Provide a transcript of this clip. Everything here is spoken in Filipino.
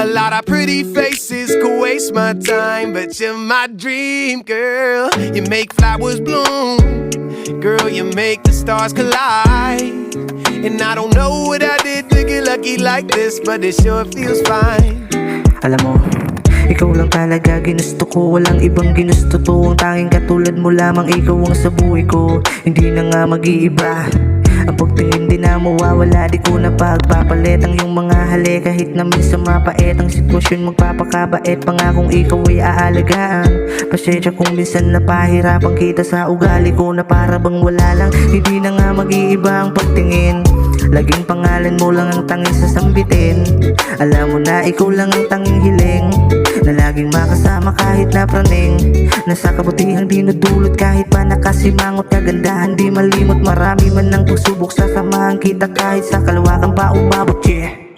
A lot of pretty faces could waste my time, but you're my dream girl. You make flowers bloom, girl, you make the stars collide. And I don't know what I did to get lucky like this, but it sure feels fine. Alam mo, ikaw lang talaga ginusto ko. Walang ibang ginusto to. Ang tanging katulad mo lamang, ikaw ang sa buhay ko. Hindi na nga mag-iiba. Ang pagtingin di na mawawala, di ko na pagpapalit ang iyong mga hali. Kahit na minsan mapait ang sitwasyon, magpapakabait. Pangakong ikaw ay aalagaan. Pasensya kung minsan napahirapan kita sa ugali ko na para bang wala lang. Hindi na nga mag-iiba ang pagtingin. Laging pangalan mo lang ang tanging sasambitin. Alam mo na ikaw lang ang tanging hiling, na laging makasama kahit na praning. Nasa kabutihang dinudulot kahit pa nakasimangot. Kagandahan di malimot, marami man ang pagsubok. Sasamahan kita kahit sa kalawakan pa umabot, yeah.